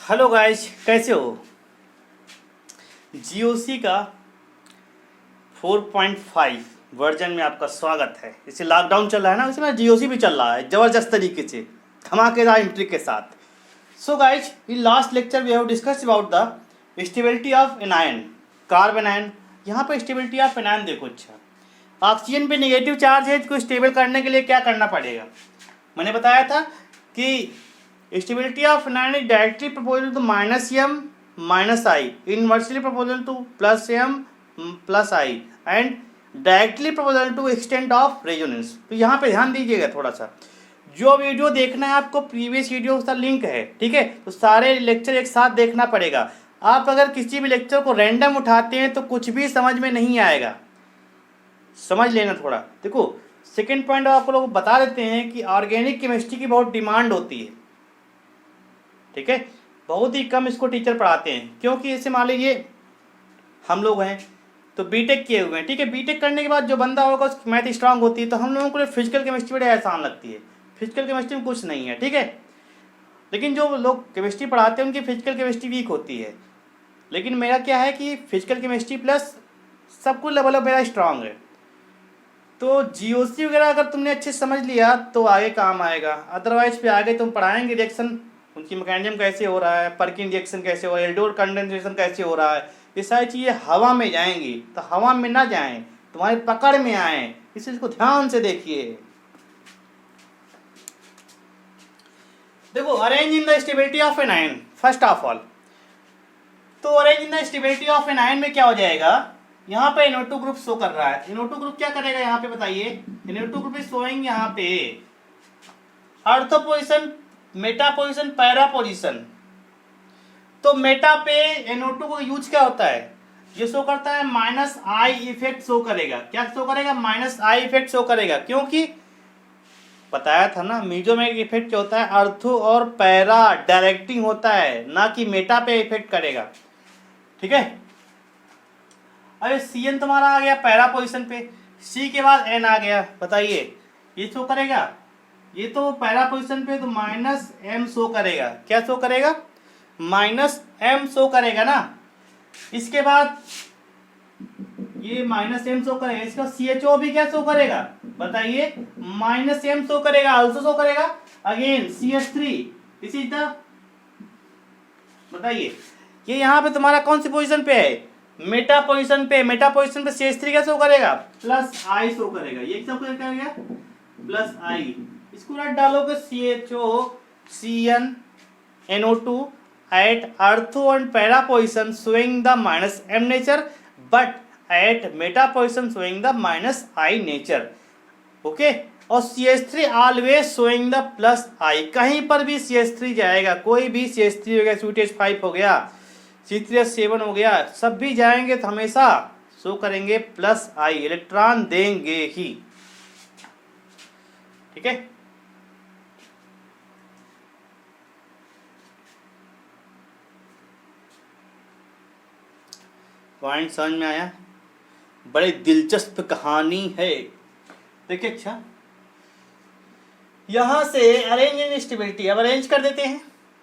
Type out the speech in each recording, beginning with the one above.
Hello guys, कैसे हो। GOC का 4.5 वर्जन में आपका स्वागत है। इसे लॉकडाउन चल रहा है ना, इसमें जीओसी भी चल रहा है ज़बरदस्त तरीके से, धमाकेदार एंट्री के साथ। So guys, in last lecture we have discuss about the stability of anion, carbon ion. यहाँ पर स्टेबिलिटी ऑफ एनायन देखो। अच्छा, ऑक्सीजन पे नेगेटिव चार्ज है, इसको स्टेबल करने के लिए क्या करना पड़ेगा। मैंने बताया था कि stability of anion is directly proportional to minus m minus I, inversely proportional to plus m plus I and directly proportional to extent of resonance। तो यहाँ पे ध्यान दीजिएगा थोड़ा सा, जो वीडियो देखना है आपको प्रीवियस वीडियो का लिंक है, ठीक है। तो सारे लेक्चर एक साथ देखना पड़ेगा। आप अगर किसी भी लेक्चर को रैंडम उठाते हैं तो कुछ भी समझ में नहीं आएगा, समझ लेना थोड़ा। देखो, सेकेंड पॉइंट आपको लोग बता देते हैं कि ऑर्गेनिक केमिस्ट्री की बहुत डिमांड होती है, ठीक है। बहुत ही कम इसको टीचर पढ़ाते हैं, क्योंकि जैसे मान लीजिए हम लोग हैं तो बीटेक किए हुए हैं, ठीक है। बीटेक करने के बाद जो बंदा होगा उसकी मैथ स्ट्रांग होती है, तो हम लोगों को फिजिकल केमिस्ट्री बड़ी आसान लगती है। फिजिकल केमिस्ट्री में कुछ नहीं है, ठीक है। लेकिन जो लोग केमिस्ट्री पढ़ाते हैं उनकी फिजिकल केमिस्ट्री वीक होती है। लेकिन मेरा क्या है कि फिजिकल केमिस्ट्री प्लस सब कुछ लेवल मेरा स्ट्रांग है। तो जीओसी वगैरह अगर तुमने अच्छे समझ लिया तो आगे काम आएगा। अदरवाइज फिर आगे तुम पढ़ाएंगे रिएक्शन, उनकी मैकेनिज्म कैसे हो रहा है, पर्किन रिएक्शन कैसे हो रहा है, एल्डोर कंडेंसेशन कैसे हो रहा है, ये सारी चीज़ें हवा में जाएंगी। तो हवा में ना जाएं, तुम्हारी पकड़ में आए, इस चीज़ को ध्यान से देखिए। देखो, arrange in the stability of an ion first of all. तो arrange in the stability of an ion में क्या हो जाएगा, यहाँ पे NO2 ग्रुप शो कर रहा है। NO2 ग्रुप क्या करेगा यहाँ पे बताइए। NO2 ग्रुप इज शोइंग यहाँ पे ortho position, Meta position, para position. तो मेटा पे NO2 को यूज क्या होता है, ये शो करता है माइनस आई इफेक्ट शो करेगा। क्या शो करेगा, माइनस आई इफेक्ट शो करेगा, क्योंकि बताया था ना मीजोमेरिक इफेक्ट क्या होता है, अर्थो और पैरा डायरेक्टिंग होता है, ना कि मेटा पे इफेक्ट करेगा, ठीक है। अरे CN तुम्हारा आ गया पैरा पोजिशन पे, C के बाद N आ गया, बताइए ये शो करेगा, ये तो पैरा पोजिशन पे तो माइनस M शो करेगा। क्या शो करेगा, माइनस M शो करेगा ना। इसके बाद ये माइनस M शो करेगा, इसका CHO भी क्या शो करेगा बताइए, माइनस M शो करेगा, आल्सो शो करेगा again CH3। This is the, बताइए ये यहाँ पे तुम्हारा कौन सी पोजीशन पे है, मेटा पोजीशन पे। मेटा पोजीशन पे CH3 क्या शो करेगा, प्लस I शो करेगा। ये शो करेगा प्लस I। इसको रट डालोगे CHO CN NO2 at ortho and para position showing the minus M nature, but at meta position showing the minus I nature, okay। और CH3 always showing the plus I। कहीं पर भी CH3 जाएगा, कोई भी CH3 हो गया, CH5 हो गया, C3H7 हो गया, सब भी जाएंगे तो हमेशा शो करेंगे प्लस I, इलेक्ट्रॉन देंगे ही, ठीक है। पॉइंट समझ में आया, बड़ी दिलचस्प कहानी है। देखिए, अच्छा यहां से अरेंज इन स्टेबिलिटी, अब अरेंज कर देते हैं।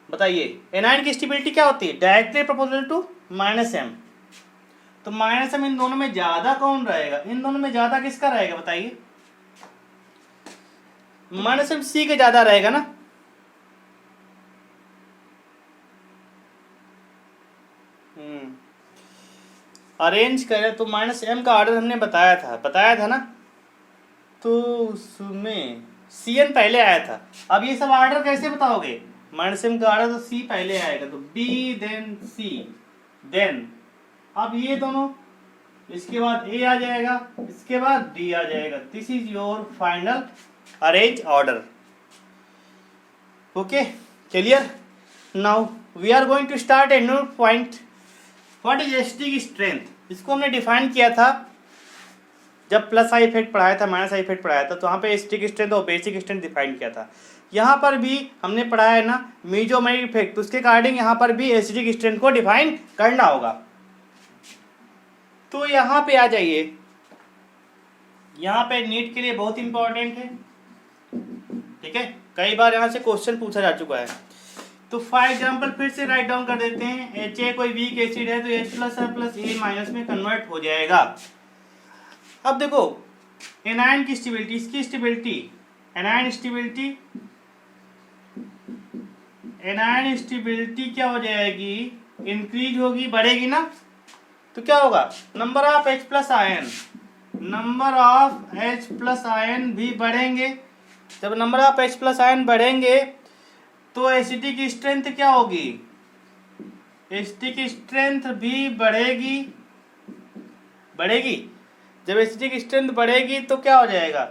बताइए एनायन की स्टेबिलिटी क्या होती है, directly proportional to minus M। तो माइनस M इन दोनों में ज्यादा कौन रहेगा, इन दोनों में ज्यादा किसका रहेगा बताइए, माइनस M C के ज्यादा रहेगा ना। अरेंज करें तो माइनस M का ऑर्डर हमने बताया था ना। तो उसमें CN पहले आया था। अब ये सब ऑर्डर कैसे बताओगे, माइनस M का ऑर्डर तो C पहले आएगा, तो B देन C देन, अब ये दोनों, इसके बाद A आ जाएगा, इसके बाद D आ जाएगा। This is your final arrange order, okay clear. Now we are going to start a new point. What is acidic strength, इसको हमने डिफाइन किया था जब प्लस आई इफेक्ट पढ़ाया था, माइनस आई इफेक्ट पढ़ाया था, तो वहाँ पे एस्टिक स्ट्रेंथ और बेसिक स्ट्रेंथ डिफाइन किया था। यहाँ पर भी हमने पढ़ाया है ना मीजोमेरिक इफेक्ट, तो उसके अकॉर्डिंग यहाँ पर भी एस्टिक स्ट्रेंथ को डिफाइन करना होगा। तो यहाँ पे आ जाइए, यहाँ पे नीट के लिए बहुत इंपॉर्टेंट है, ठीक है। कई बार यहाँ से क्वेश्चन पूछा जा चुका है तो फॉर एग्जाम्पल फिर से राइट डाउन कर देते हैं, HA कोई वीक एसिड है तो H plus R plus A minus में कन्वर्ट हो जाएगा। अब देखो एनायन की स्टेबिलिटी, इसकी स्टेबिलिटी, एनायन स्टेबिलिटी क्या हो जाएगी, इंक्रीज होगी, बढ़ेगी ना। तो क्या होगा, number of H plus ion भी बढ़ेंगे। जब number of H plus ion बढ़ेंगे तो एसिडिक की स्ट्रेंथ क्या होगी, एसिडिक की स्ट्रेंथ भी बढ़ेगी। जब एसिडिक स्ट्रेंथ बढ़ेगी तो क्या हो जाएगा,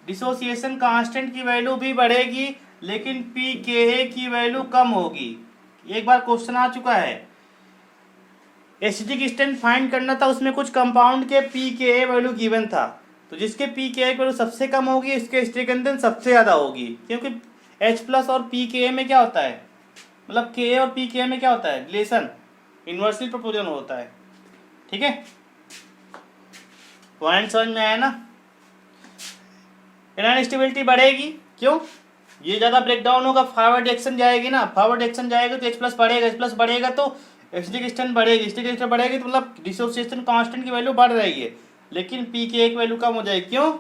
डिसोसिएशन कांस्टेंट की वैल्यू भी बढ़ेगी, लेकिन pKa की वैल्यू कम होगी। एक बार क्वेश्चन आ चुका है, एसिडिक स्ट्रेंथ फाइंड करना था, उसमें कुछ कंपाउंड के pKa वैल्यू गिवन था, तो जिसके pKa की वैल्यू सबसे कम होगी इसके एसिडिक कंटेंट सबसे ज़्यादा होगी, क्योंकि H प्लस और pKa में क्या होता है, मतलब Ka और pKa में क्या होता है, रिलेशन इन्वर्सली प्रोपोर्शनल होता है। ठीक है, पॉइंट समझ में आया ना। एनायन स्टेबिलिटी बढ़ेगी, क्यों, ये ज़्यादा ब्रेकडाउन होगा, फॉरवर्ड डायरेक्शन जाएगी ना, फॉरवर्ड डायरेक्शन जाएगा तो H प्लस बढ़ेगा, H प्लस बढ़ेगा तो एसिडिक स्ट्रेंथ बढ़ेगी, एसिडिक स्ट्रेंथ बढ़ेगी तो मतलब डिसोसिएशन कांस्टेंट की वैल्यू बढ़ रही है, लेकिन pKa की वैल्यू कम हो जाएगी। क्यों,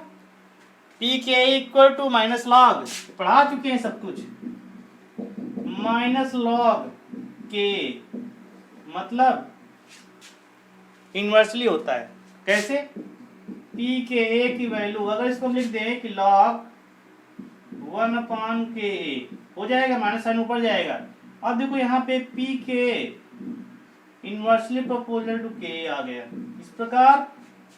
pKa equal to minus log, पढ़ा चुके हैं सब कुछ, माइनस लॉग के मतलब इन्वर्सली होता है। कैसे, pKa की वैल्यू अगर इसको हम लिख दें कि log 1/Ka हो जाएगा, माइनस साइन ऊपर जाएगा। अब देखो यहाँ पे pK inversely proportional to Ka आ गया। इस प्रकार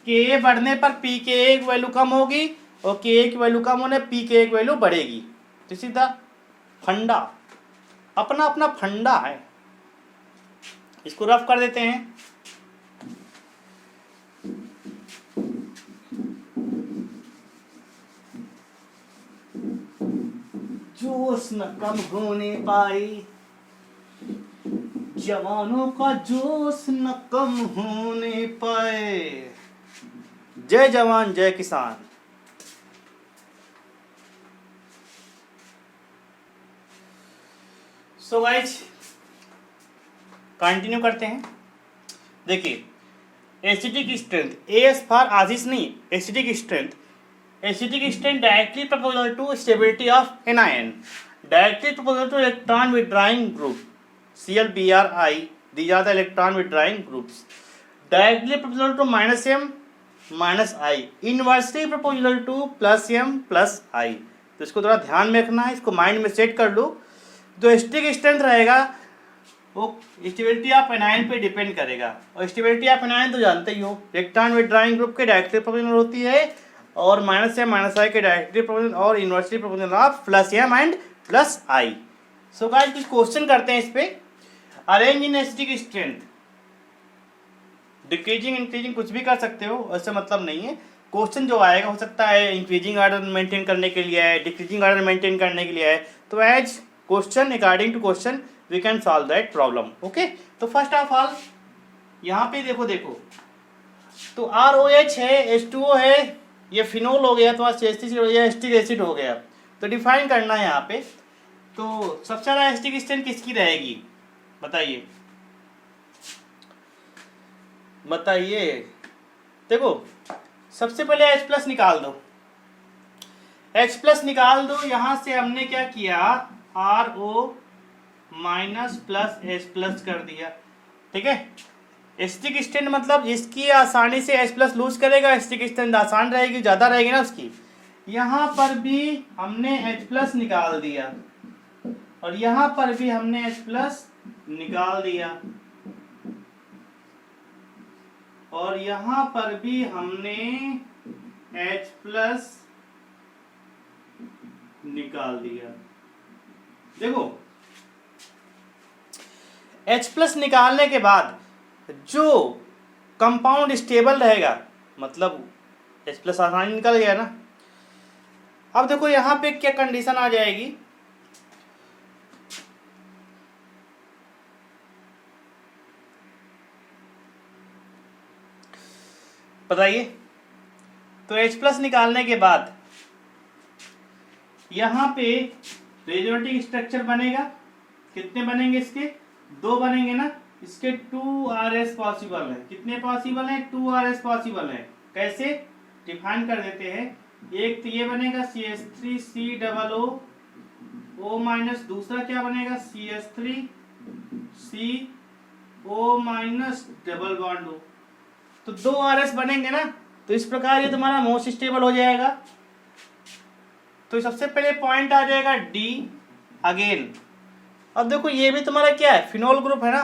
Ka बढ़ने पर pKa की वैल्यू कम होगी और Ka की वैल्यू कम होने pKa की वैल्यू बढ़ेगी। तो सीधा फंडा, अपना अपना फंडा है। इसको रफ कर देते हैं। जोश न कम होने पाए, जवानों का जोश न कम होने पाए। जय जवान जय किसान। सो गाइस कंटिन्यू करते हैं। देखिए एसिडिक स्ट्रेंथ, एस फॉर आजिश नहीं, acidic strength directly proportional to stability of anion, directly proportional to electron withdrawing group, ClBr(I), these are the electron withdrawing groups, directly proportional to -m-I, inversely proportional to +m+I। तो इसको थोड़ा ध्यान में रखना है, इसको mind में सेट कर लो। जो एसिडिक स्ट्रेंथ रहेगा वो स्टेबिलिटी ऑफ एनायन पे डिपेंड करेगा, और स्टेबिलिटी ऑफ एनायन तो जानते ही हो, इलेक्ट्रॉन विथड्राइंग ग्रुप के डायरेक्टली प्रोपोर्शनल होती है और -m-I के डायरेक्टली प्रोपोर्शनल और inversely proportional of +m and +I। So guys कुछ क्वेश्चन करते हैं इस पे। Arrange in acidic strength, decreasing increasing कुछ भी कर सकते हो, ऐसा मतलब नहीं है। क्वेश्चन जो आएगा हो सकता है इंक्रीजिंग ऑर्डर मेंटेन करने के लिए है, डिक्रीजिंग ऑर्डर मेंटेन करने के लिए है, तो as question according to question we can solve that problem. Okay, तो फर्स्ट ऑफ ऑल यहाँ पे देखो तो ROH है, H2O है, ये फिनोल हो गया, तो एसिटिक एसिड हो गया। तो डिफाइन करना है यहाँ पे। तो सबसे ज़्यादा एसिटिक स्ट्रेंथ किसकी रहेगी बताइए। देखो सबसे पहले H प्लस निकाल दो, H प्लस निकाल दो। यहाँ से हमने क्या किया, RO minus plus H plus कर दिया। ठीक है, एसिटिक स्ट्रेंथ मतलब इसकी आसानी से H प्लस लूज करेगा, एसिटिक स्ट्रेंथ आसान रहेगी, ज़्यादा रहेगी ना उसकी। यहाँ पर भी हमने H प्लस निकाल दिया और यहाँ पर भी हमने H प्लस निकाल दिया और यहाँ पर भी हमने H प्लस निकाल दिया। देखो H प्लस निकालने के बाद जो कंपाउंड स्टेबल रहेगा, मतलब H प्लस आसानी निकल गया ना। अब देखो यहाँ पे क्या कंडीशन आ जाएगी, बताइए। तो H प्लस निकालने के बाद यहाँ पे रेजोनेटिंग स्ट्रक्चर बनेगा, कितने बनेंगे इसके? 2 बनेंगे ना। इसके 2RS पॉसिबल है। कितने पॉसिबल है? 2RS पॉसिबल है। कैसे डिफाइन कर देते हैं? एक तो ये बनेगा CH3COO माइनस, दूसरा क्या बनेगा CH3CO डबल बॉन्ड O। तो 2RS बनेंगे ना, तो इस प्रकार ये तुम्हारा मोस्ट स्टेबल हो जाएगा। तो सबसे पहले पॉइंट आ जाएगा D अगेन। अब देखो ये भी तुम्हारा क्या है? फिनोल ग्रुप है ना,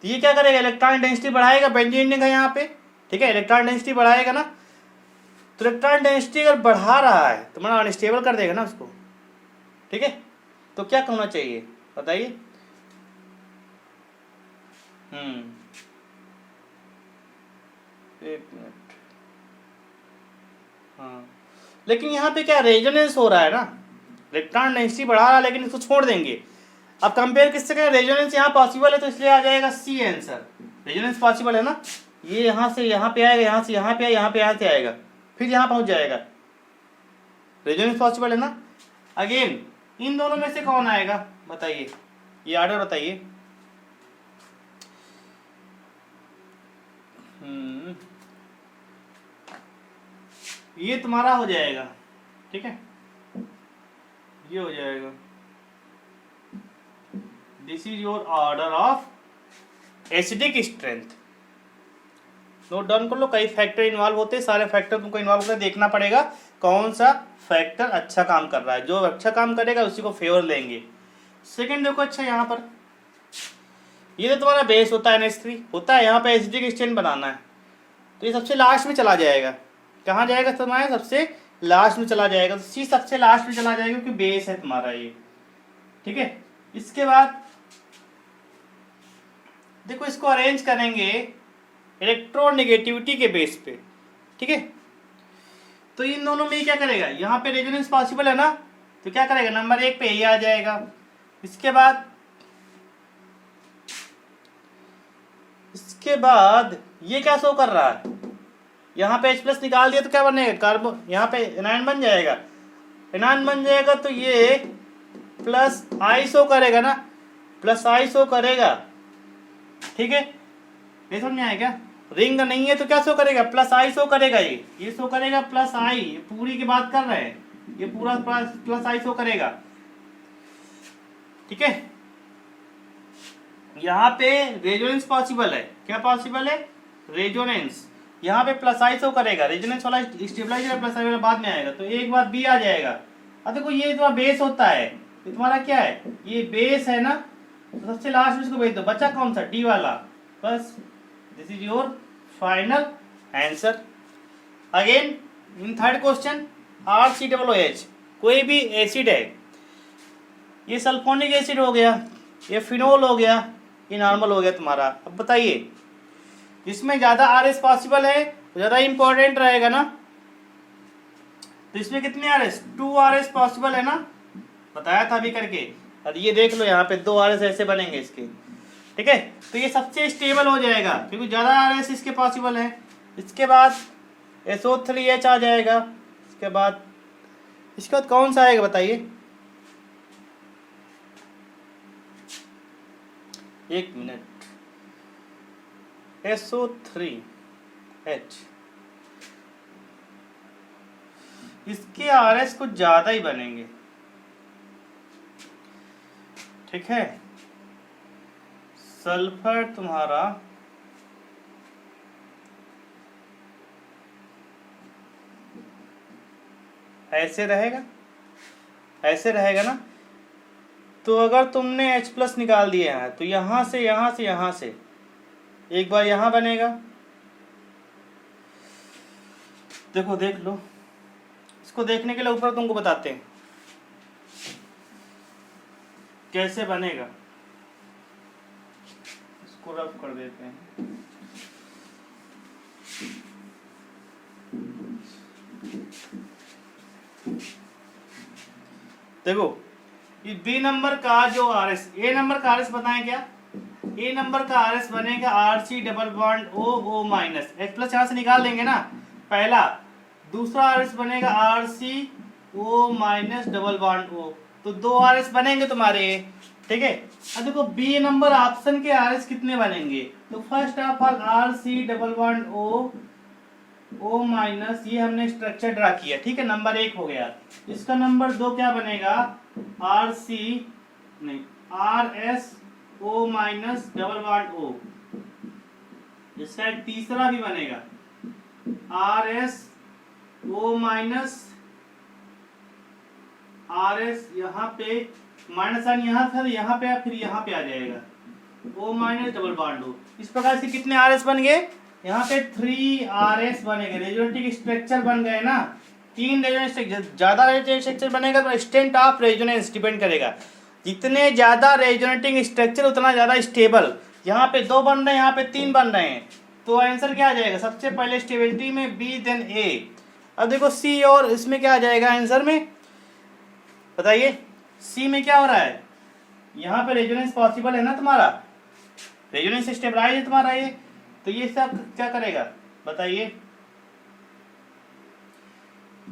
तो ये क्या करेगा? इलेक्ट्रॉन डेंसिटी बढ़ाएगा। बेंजीन का यहाँ पे, ठीक है, इलेक्ट्रॉन डेंसिटी बढ़ाएगा ना। तो इलेक्ट्रॉन डेंसिटी अगर बढ़ा रहा है तो मतलब अनस्टेबल कर देगा ना उसको, ठीक है। तो क्या होना चाहिए बताइए? एक मिनट। हाँ, लेकिन यहाँ पे क्या रेजोनेंस हो रहा है ना, इलेक्ट्रॉन डेंसिटी बढ़ा रहा है लेकिन इसको छोड़ देंगे। अब कंपेयर किससे करें? रेजोनेंस यहाँ पॉसिबल है तो इसलिए आ जाएगा C आंसर। रेजोनेंस पॉसिबल है ना, ये यहाँ से यहाँ पे आएगा, यहाँ से यहाँ पे आएगा, यहाँ पे यहाँ से आएगा, फिर यहाँ पहुँच जाएगा। रेजोनेंस पॉसिबल है ना। अगेन इन दोनों में से कौन आएगा बताइए? ये ऑर्डर बताइए। ये तुम्हारा हो जाएगा, ठीक है, ये हो जाएगा। This is your order of acidic strength. Note down कर लो। कई फैक्टर इन्वॉल्व होते हैं, सारे फैक्टर तुमको इन्वॉल्व कर देखना पड़ेगा कौन सा फैक्टर अच्छा काम कर रहा है। जो अच्छा काम करेगा उसी को फेवर लेंगे। सेकंड देखो, अच्छा यहाँ पर ये तो तुम्हारा बेस होता है NH3 होता है, यहाँ पे एसिडिक स्ट्रेंथ बनाना है तो ये सबसे लास्ट में चला जाएगा। कहाँ जाएगा तुम्हारा? सबसे लास्ट में चला जाएगा। तो C सबसे लास्ट में चला जाएगा क्योंकि बेस है तुम्हारा ये, ठीक है। इसके बाद देखो इसको अरेंज करेंगे इलेक्ट्रोनेगेटिविटी के बेस पे, ठीक है। तो इन दोनों में क्या करेगा? यहाँ पे रेजोनेंस पॉसिबल है ना, तो क्या करेगा? नंबर 1 पे ये आ जाएगा। इसके बाद ये क्या शो कर रहा है? यहाँ पे H+ निकाल दिया तो क्या बनेगा? कार्बन, यहाँ पे एनायन बन जाएगा। एनायन बन जाएगा तो ये प्लस I शो करेगा ना, प्लस I शो करेगा, ठीक है। ये समझ में आया क्या? रिंग नहीं है तो क्या शो करेगा? प्लस I शो करेगा। ये शो करेगा प्लस I। पूरी की बात कर रहे हैं, ये पूरा प्लस I शो करेगा, ठीक है। यहाँ पे रेजोनेंस पॉसिबल है। क्या पॉसिबल है? रेजोनेंस। यहाँ पे प्लस I शो करेगा। रेजोनेंस वाला स्टेबलाइजर प्लस I वाला बाद में आएगा तो एक बार B आ जाएगा। अब देखो ये तुम्हारा बेस होता है, ये तुम्हारा क्या है? ये बेस है ना, तो सबसे लास्ट में इसको भेज दो। बचा कौन सा? D वाला। बस this is your final answer. Again in third question RCOOH कोई भी एसिड है, ये सल्फोनिक एसिड हो गया, ये फिनोल हो गया, ये नॉर्मल हो गया तुम्हारा। अब बताइए इसमें ज़्यादा RS पॉसिबल है तो ज़्यादा इंपॉर्टेंट रहेगा ना, तो इसमें कितने RS? 2RS पॉसिबल है ना, बताया था अभी करके। और ये देख लो यहाँ पे 2RS ऐसे बनेंगे इसके, ठीक है। तो ये सबसे स्टेबल हो जाएगा क्योंकि ज़्यादा RS इसके पॉसिबल है। इसके बाद SO3H आ जाएगा। इसके बाद कौन सा आएगा बताइए? एक मिनट। SO3H इसके RS कुछ ज़्यादा ही बनेंगे, ठीक है। सल्फर तुम्हारा ऐसे रहेगा, ऐसे रहेगा ना। तो अगर तुमने H+ निकाल दिए हैं तो यहाँ से एक बार यहाँ बनेगा। देखो देख लो, इसको देखने के लिए ऊपर तुमको बताते हैं कैसे बनेगा। इसको रफ कर देते हैं। देखो ये B नंबर का जो RS, A नंबर का RS बताएं क्या? A नंबर का RS बनेगा RC double bond O minus. H+ यहाँ से निकाल देंगे ना पहला। दूसरा RS बनेगा RC O minus double bond O। तो 2 RS बनेंगे तुम्हारे। ठीक है। अब देखो बी नंबर ऑप्शन के आर एस कितने बनेंगे, तो first of all R C double bond O minus, ये हमने स्ट्रक्चर ड्रा किया, ठीक है, नंबर 1 हो गया। इसका नंबर 2 क्या बनेगा, आर सी नहीं R S O minus double bond O. इसका एक तीसरा भी बनेगा R S O minus R S, यहाँ पे माइनस साइन यहाँ था, यहाँ पे फिर यहाँ पे आ जाएगा O minus double bond O. इस प्रकार से कितने आर एस बन गए, यहाँ पे 3 आर एस बनेंगे। रेजोनेटिव स्ट्रक्चर बन गए ना, 3 रेजोनेंस, ज्यादा रेजोनेटिव स्ट्रक्चर बनेगा तो स्ट्रेंथ ऑफ रेजोनेंस डिपेंड करेगा। जितने ज्यादा रेजोनेटिंग स्ट्रक्चर उतना ज्यादा स्टेबल। यहाँ पे 2 बन रहे हैं, यहाँ पे 3 बन रहे हैं, तो आंसर क्या आ जाएगा, सबसे पहले स्टेबिलिटी में बी देन ए। अब देखो सी और इसमें क्या आ जाएगा आंसर में, बताइए सी में क्या हो रहा है, यहाँ पे रेजोनेंस पॉसिबल है ना तुम्हारा, रेजोनेंस स्टेबलाइज है तुम्हारा ये, तो ये सब क्या करेगा बताइए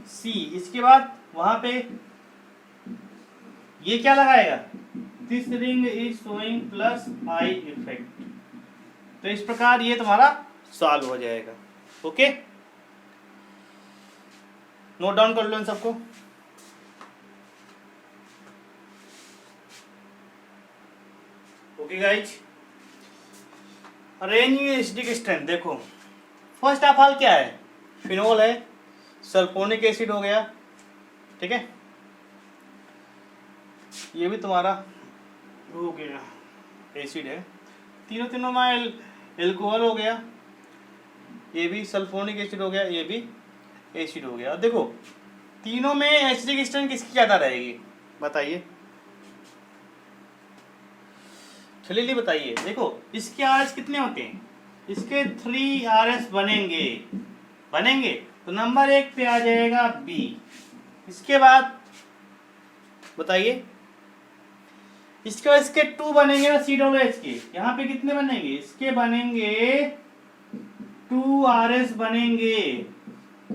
सी। इसके बाद वहां पे ये क्या लगाएगा, this ring is showing plus I effect. तो इस प्रकार ये तुम्हारा सॉल्व हो जाएगा। ओके, नोट डाउन कर लो इन सबको। Okay guys, arranging acidic strength देखो, फर्स्ट ऑफ ऑल क्या है, फिनोल है, सल्फोनिक एसिड हो गया, ठीक है, ये भी तुम्हारा हो गया एसिड है, तीनों में एल्कोहल हो गया, ये भी सल्फोनिक एसिड हो गया, ये भी एसिड हो गया। अब देखो तीनों में एसिडिक स्ट्रेंथ किसकी ज़्यादा रहेगी बताइए, चलिए बताइए। देखो इसके आर एस कितने होते हैं, इसके 3 आर एस बनेंगे तो नंबर 1 पे आ जाएगा बी। इसके बाद बताइए इसके बाद इसके 2 बनेंगे ना सी डब्ल्यू एच के, यहाँ पे कितने बनेंगे, इसके बनेंगे 2 आर एस बनेंगे,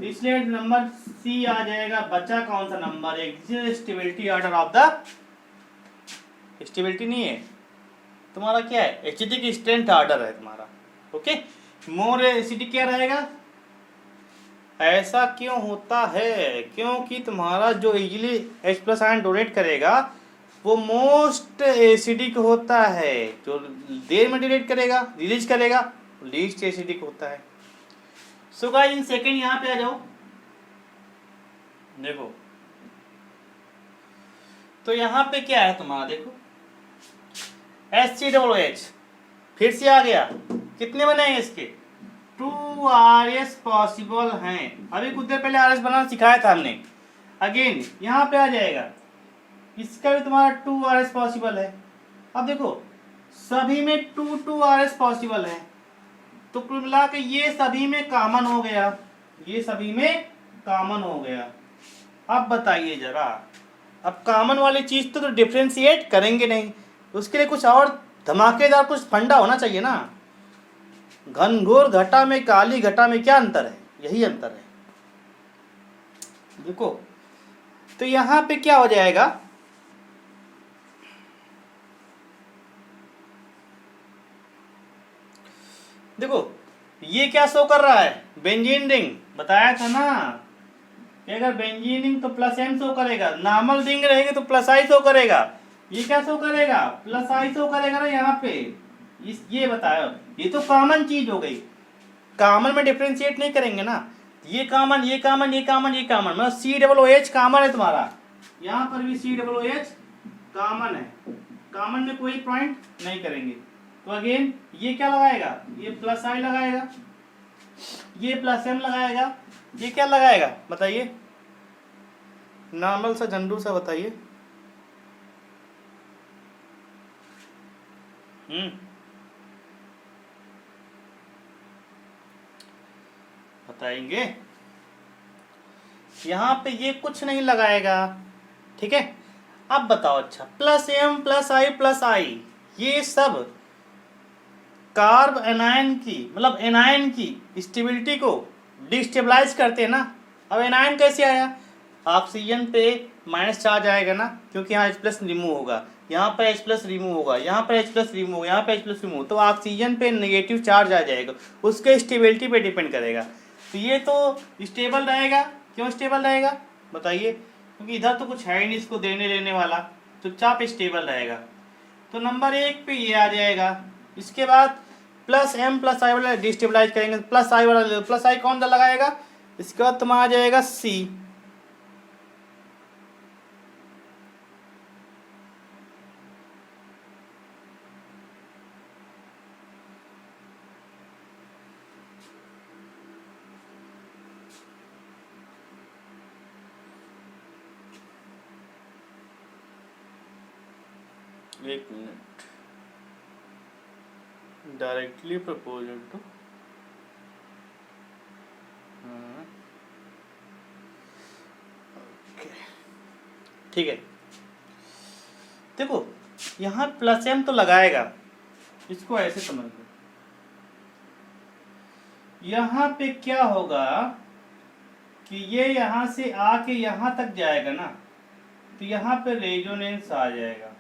इसलिए नंबर सी आ जाएगा। बचा कौन सा number 1, stability order of the, stability नहीं है तुम्हारा, क्या है एसिडिक स्ट्रेंथ ऑर्डर है तुम्हारा। ओके, मोर एसिडिक क्या रहेगा, ऐसा क्यों होता है, क्योंकि तुम्हारा जो easily H plus ion donate करेगा वो मोस्ट एसिडिक होता है, जो देर में डोनेट करेगा रिलीज करेगा लीस्ट एसिडिक होता है। सो गाइस इन सेकंड यहाँ पे आ जाओ, देखो तो यहाँ पे क्या है तुम्हारा, देखो HCOOH फिर से आ गया, कितने बनेंगे इसके 2 RS पॉसिबल हैं। अभी कुछ देर पहले RS बनाना सिखाया था हमने, अगेन यहाँ पे आ जाएगा, इसका भी तुम्हारा 2 RS पॉसिबल है। अब देखो सभी में 2 RS पॉसिबल है, तो कुल मिला के ये सभी में कॉमन हो गया, ये सभी में कॉमन हो गया। अब बताइए जरा, अब कॉमन वाली चीज तो डिफ्रेंशिएट करेंगे नहीं, उसके लिए कुछ और धमाकेदार कुछ फंडा होना चाहिए ना। घनघोर घटा में काली घटा में क्या अंतर है, यही अंतर है। देखो तो यहां पे क्या हो जाएगा, देखो ये क्या शो कर रहा है, बेंजीन रिंग, बताया था ना कि अगर बेंजीन रिंग तो प्लस एम शो करेगा, नॉर्मल रिंग रहेगी तो प्लस आई शो करेगा। ये क्या शो करेगा, प्लस आई शो करेगा ना यहाँ पे, ये बताया, ये तो कॉमन चीज हो गई, कॉमन में डिफरेंशिएट नहीं करेंगे ना, ये कॉमन ये कॉमन ये कॉमन ये कॉमन, मतलब COOH कॉमन है तुम्हारा, यहाँ पर भी COOH कॉमन है, कॉमन में कोई पॉइंट नहीं करेंगे। तो अगेन ये क्या लगाएगा, ये प्लस आई लगाएगा, ये प्लस एम लगाएगा, ये क्या लगाएगा बताइए, नॉर्मल सा झंडू सा बताइए। बताएंगे, यहां पे ये कुछ नहीं लगाएगा, ठीक है। अब बताओ, अच्छा प्लस एम प्लस आई ये सब कार्ब एनायन की, मतलब एनायन की स्टेबिलिटी को डिस्टेबलाइज करते हैं ना। अब एनायन कैसे आया, ऑक्सीजन पे माइनस चार्ज आएगा ना, क्योंकि यहाँ H प्लस रिमूव होगा, यहाँ पर H प्लस रिमूव होगा, यहाँ पर H प्लस रिमूव, यहाँ पर H प्लस रिमूव, तो ऑक्सीजन पे नेगेटिव चार्ज आ जाएगा, उसके स्टेबिलिटी पे डिपेंड करेगा। तो ये तो स्टेबल रहेगा। क्यों स्टेबल रहेगा बताइए? क्योंकि इधर तो कुछ है ही नहीं इसको देने लेने वाला, चुपचाप स्टेबल रहेगा। तो नंबर 1 पे ये आ जाएगा। इसके बाद प्लस M प्लस I वाला डिस्टेबलाइज करेंगे, प्लस I वाला, प्लस I कौन सा लगाएगा? इसके बाद तुम्हारा आ जाएगा C। एक मिनट, डायरेक्टली प्रपोजल टू, ठीक है। देखो यहाँ प्लस M तो लगाएगा, इसको ऐसे समझ लो। यहाँ पे क्या होगा कि ये यहाँ से आके यहाँ तक जाएगा ना, तो यहाँ पे रेजोनेंस आ जाएगा।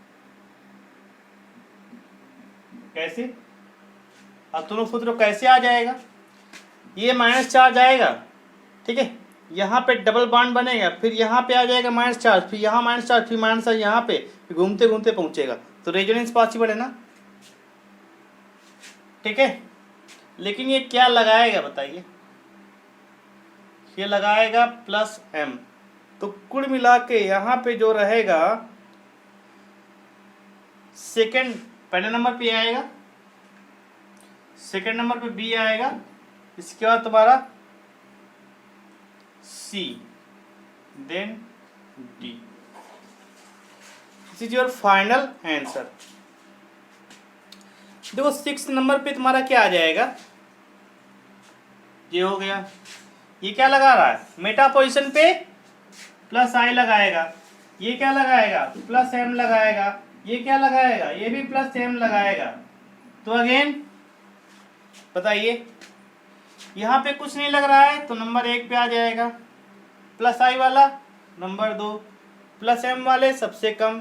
कैसे? अब तुम लोग सोच रहे हो कैसे आ जाएगा? ये माइनस चार्ज आएगा, ठीक है, यहाँ पे डबल बॉन्ड बनेगा, फिर यहाँ पे आ जाएगा माइनस चार्ज, फिर यहाँ माइनस चार्ज, फिर माइनस चार्ज यहाँ पे, घूमते घूमते पहुँचेगा, तो रेजोनेंस पॉसिबल है ना, ठीक है। लेकिन ये क्या लगाएगा बताइए? ये लगाएगा प्लस M, तो कुल मिला के यहाँ पे जो रहेगा सेकेंड, पहले नंबर पे आएगा, सेकेंड नंबर पे B आएगा, इसके बाद तुम्हारा C, then D। This is your final answer. देखो 6 नंबर पे तुम्हारा क्या आ जाएगा? ये हो गया। ये क्या लगा रहा है? मेटा पोजीशन पे प्लस I लगाएगा, ये क्या लगाएगा? प्लस M लगाएगा, ये क्या लगाएगा? ये भी प्लस M लगाएगा। तो अगेन बताइए, यहाँ पे कुछ नहीं लग रहा है तो नंबर 1 पे आ जाएगा प्लस I वाला, नंबर 2 प्लस M वाले सबसे कम,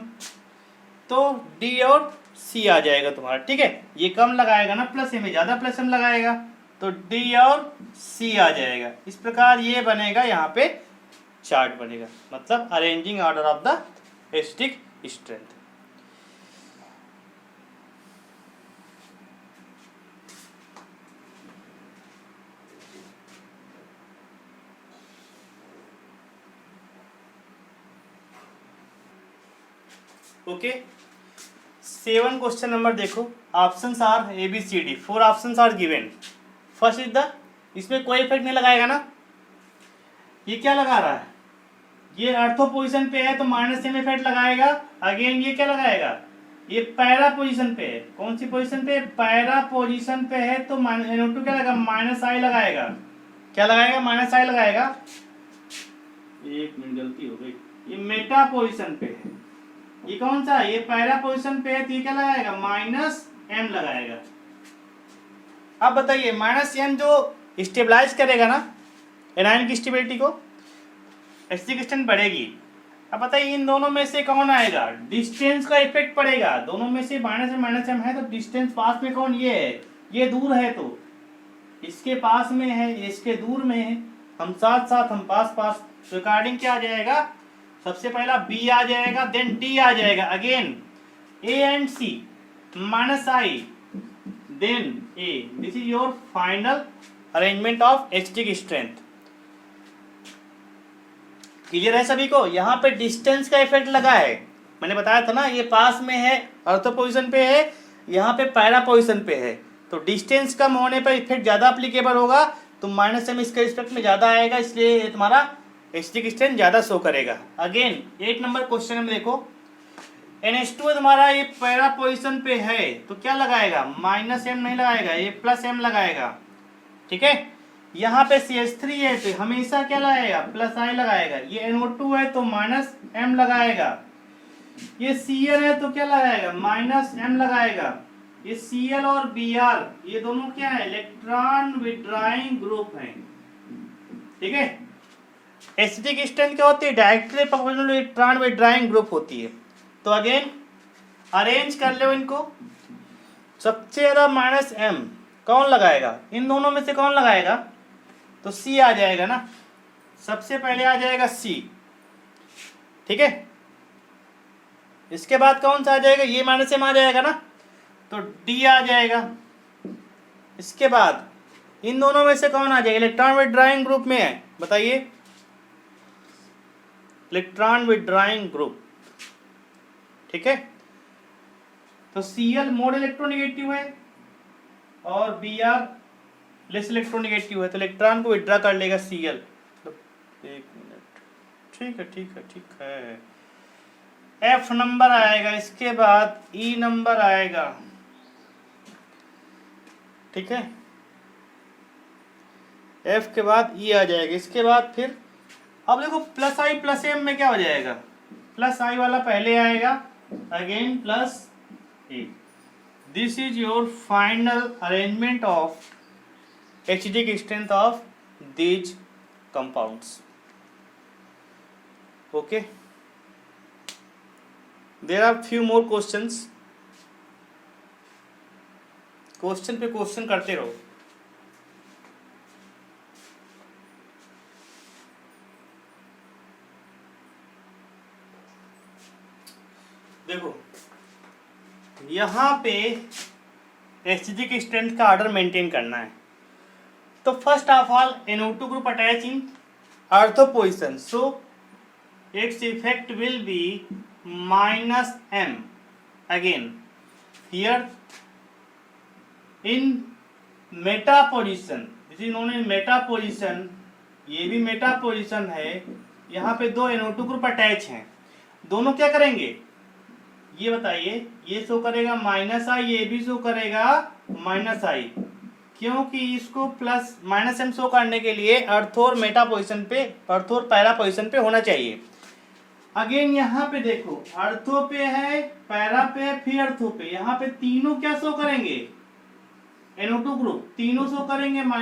तो D और C आ जाएगा तुम्हारा, ठीक है। ये कम लगाएगा ना प्लस M, ज़्यादा प्लस M लगाएगा, तो D और C आ जाएगा। इस प्रकार ये बनेगा, यहाँ पे चार्ट बनेगा, मतलब arranging order of the acidic strength. Okay, 7 question number देखो। Options are ABCD, 4 options are given. First is the, इसमें कोई इफेक्ट नहीं लगाएगा ना, ये क्या लगा रहा है? ये अर्थो पोजीशन पे है तो माइनस M इफेक्ट लगाएगा। अगेन ये क्या लगाएगा? ये पैरा पोजीशन पे है। कौन सी पोजीशन पे? पैरा पोजीशन पे है, तो NO2 क्या लगाएगा? माइनस I लगाएगा। क्या लगाएगा? माइनस I लगाएगा। एक मिनट, गलती हो गई, ये मेटा पोजीशन पे है। ये कौन सा? ये पैरा पोजीशन पे है, तो ये क्या लगाएगा? माइनस M लगाएगा। अब बताइए, माइनस M जो स्टेबलाइज करेगा ना एनायन की स्टेबिलिटी को, एसिडिक स्ट्रेंथ बढ़ेगी। अब बताइए इन दोनों में से कौन आएगा? डिस्टेंस का इफेक्ट पड़ेगा। दोनों में से माइनस M है, तो डिस्टेंस पास में कौन? ये है, ये दूर है, तो इसके पास में है, इसके दूर में है, हम साथ साथ, हम पास पास, तो अकॉर्डिंग क्या आ जाएगा? सबसे पहला B आ जाएगा, देन D आ जाएगा, again A and C, minus I, then A। This is your final arrangement of acidic strength. Clear है सभी को? यहाँ पे डिस्टेंस का इफेक्ट लगा है, मैंने बताया था ना, ये पास में है, अर्थो पोजीशन पे है, यहाँ पे पैरा पोजीशन पे है, तो डिस्टेंस कम होने पर इफेक्ट ज़्यादा एप्लीकेबल होगा, तो माइनस M इसके रिस्पेक्ट में ज़्यादा आएगा, इसलिए ये तुम्हारा एसिडिक स्ट्रेंथ ज़्यादा शो करेगा। अगेन 8 नंबर क्वेश्चन में देखो, NH2 तुम्हारा ये पैरा पोजीशन पे है, तो क्या लगाएगा? माइनस M नहीं लगाएगा, ये प्लस M लगाएगा, ठीक है। यहाँ पे CH3 है, तो हमेशा क्या लगाएगा? प्लस I लगाएगा। ये NO2 है, तो माइनस M लगाएगा। ये Cl है, तो क्या लगाएगा? माइनस M लगाएगा। ये Cl और Br, ये दोनों क्या है? इलेक्ट्रॉन विड्रॉइंग ग्रुप है, ठीक है। एसिडिक स्ट्रेंथ क्या होती है? Directly proportional electron withdrawing group होती है। तो अगेन अरेंज कर लो इनको। सबसे ज़्यादा माइनस एम कौन लगाएगा, इन दोनों में से कौन लगाएगा, तो सी आ जाएगा ना, सबसे पहले आ जाएगा सी, ठीक है। इसके बाद कौन सा आ जाएगा, ये माइनस एम आ जाएगा ना, तो डी आ जाएगा। इसके बाद इन दोनों में से कौन आ जाएगा, इलेक्ट्रॉन विथड्राइंग ग्रुप में है, बताइए, इलेक्ट्रॉन विथड्राइंग ग्रुप, ठीक है। तो Cl मोर इलेक्ट्रोनेगेटिव है और Br लेस इलेक्ट्रोनेगेटिव है, तो इलेक्ट्रॉन को विड्रा कर लेगा Cl। एक मिनट, ठीक है ठीक है ठीक है। F नंबर आएगा, इसके बाद E नंबर आएगा, ठीक है। F के बाद E आ जाएगा। इसके बाद फिर अब देखो प्लस आई प्लस एम में क्या हो जाएगा, प्लस आई वाला पहले आएगा, again plus A. This is your final arrangement of acidic strength of these compounds. Okay, there are few more questions, question पे क्वेश्चन करते रहो। देखो यहाँ पे एसिडिक स्ट्रेंथ का ऑर्डर मेंटेन करना है, तो first of all NO2 group attach in ortho position, so its effect will be -m। Again here in meta position, this is known as meta position, ये भी मेटा पोजिशन है। यहाँ पे दो NO2 ग्रुप अटैच हैं, दोनों क्या करेंगे ये बताइए, ये शो करेगा -i, ये भी शो करेगा -i, क्योंकि इसको प्लस -m शो करने के लिए अर्थ और मेटा पोजिशन पे, अर्थ और पैरा पोजिशन पे होना चाहिए। अगेन यहाँ पे देखो अर्थो पे है, पैरा पे है, फिर अर्थो पे, यहाँ पे तीनों क्या शो करेंगे, NO2 ग्रुप तीनों शो करेंगे -m।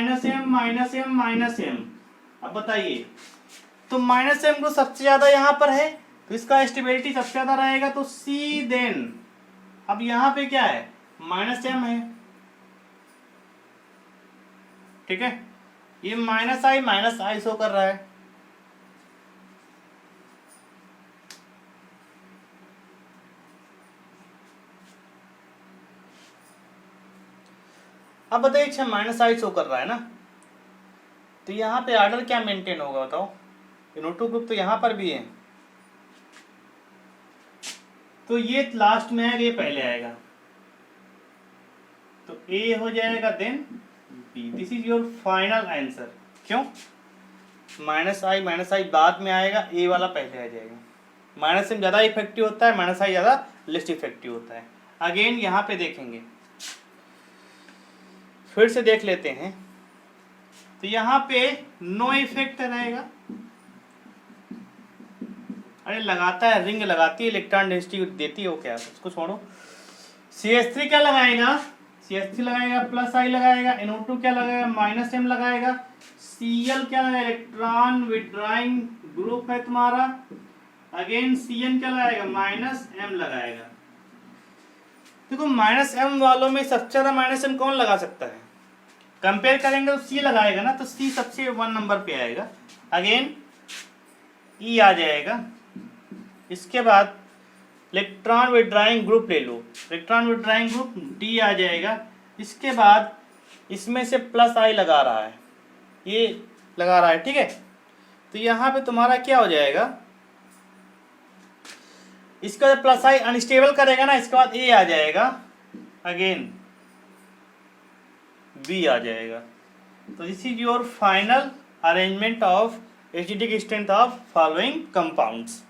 अब बताइए, तो -m ग्रुप सबसे ज्यादा यहाँ पर है, तो इसका स्टेबिलिटी सबसे ज्यादा रहेगा, तो सी देन। अब यहाँ पे क्या है, -m है, ठीक है, ये -i शो कर रहा है। अब बताइए, अच्छा -i शो कर रहा है ना, तो यहाँ पे ऑर्डर क्या मेंटेन होगा बताओ, NO2 ग्रुप तो यहाँ पर भी है, तो ये लास्ट में आएगा, ये पहले आएगा, तो A हो जाएगा, then B। This is your final answer. क्यों, -i बाद में आएगा, A वाला पहले आ जाएगा। -m ज़्यादा इफेक्टिव होता है, -i ज़्यादा लेस इफेक्टिव होता है। अगेन यहाँ पे देखेंगे, फिर से देख लेते हैं, तो यहाँ पे नो इफेक्ट रहेगा। अरे लगाता है, रिंग लगाती है, इलेक्ट्रॉन डेंसिटी देती है, वो क्या, उसको छोड़ो। CH3 क्या लगाएगा, CH3 लगाएगा, +i लगाएगा, NO2 क्या लगाएगा, -m लगाएगा, Cl क्या लगाएगा, इलेक्ट्रॉन विथड्राइंग ग्रुप है तुम्हारा, अगेन Cn क्या लगाएगा, -m लगाएगा। देखो -m वालों में सबसे ज्यादा -m कौन लगा सकता है, कंपेयर करेंगे तो C लगाएगा ना, तो C सबसे 1 नंबर पे आएगा। अगेन E आ जाएगा। इसके बाद इलेक्ट्रॉन विथड्राइंग ग्रुप ले लो, इलेक्ट्रॉन विथड्राइंग ग्रुप D आ जाएगा। इसके बाद इसमें से +i लगा रहा है, ये लगा रहा है, ठीक है, तो यहाँ पे तुम्हारा क्या हो जाएगा, इसका +i अनस्टेबल करेगा ना, इसके बाद A आ जाएगा, अगेन B आ जाएगा। तो this is your final arrangement of acidic strength of following compounds.